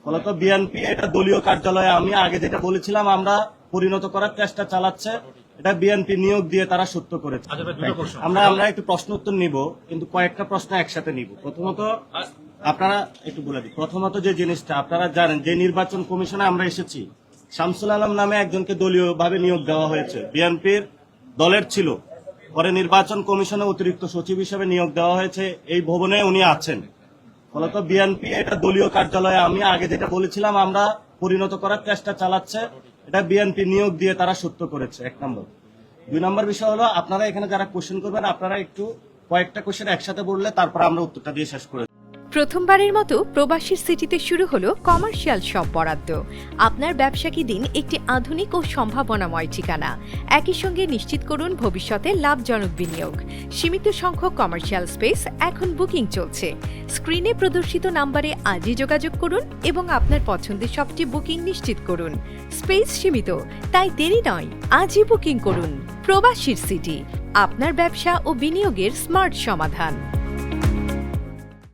ফলত বিএনপি এটা দলীয় কার্যালয়ে আমি আগে যেটা বলেছিলাম আমরা পরিণত করার চেষ্টা চালাচ্ছে, এটা বিএনপি নিয়োগ দিয়ে তারা সত্য করেছে। আমরা একটু প্রশ্ন উত্তর নিব, কিন্তু কয়েকটা প্রশ্ন একসাথে নিব। প্রথমত আপনারা একটু বলে দিই, প্রথমত যে জিনিসটা আপনারা জানেন, যে নির্বাচন কমিশনে আমরা এসেছি, শামসুল আলম নামে একজনকে দলীয়ভাবে নিয়োগ দেওয়া হয়েছে, বিএনপির দলের ছিল, পরে নির্বাচন কমিশনে অতিরিক্ত সচিব হিসেবে নিয়োগ দেওয়া হয়েছে, এই ভবনে উনি আছেন। ফলত বিএনপি এটা দলীয় কার্যালয়ে আমি আগে যেটা বলেছিলাম আমরা পরিণত করার চেষ্টা চালাচ্ছে, এটা বিএনপি নিয়োগ দিয়ে তারা সত্য করেছে, 1 নম্বর। 2 নম্বর বিষয় হলো, আপনারা এখানে যারা কোশ্চেন করবেন আপনারা একটু কয়েকটা কোশ্চেন একসাথে বললে তারপর আমরা উত্তরটা দিয়ে শেষ করে। প্রথমবারের মতো প্রবাসীর সিটিতে শুরু হলো কমার্শিয়াল শপ বরাদ্দ। আপনার ব্যবসাকে দিন একটি আধুনিক ও সম্ভাবনাময় ঠিকানা। একই সঙ্গে নিশ্চিত করুন ভবিষ্যতে লাভজনক বিনিয়োগ। সীমিত সংখ্যক কমার্শিয়াল স্পেস এখন বুকিং চলছে। স্ক্রিনে প্রদর্শিত নাম্বারে আজই যোগাযোগ করুন এবং আপনার পছন্দের শপটি বুকিং নিশ্চিত করুন। স্পেস সীমিত, তাই দেরি নয়, আজই বুকিং করুন। প্রবাসীর সিটি, আপনার ব্যবসা ও বিনিয়োগের স্মার্ট সমাধান।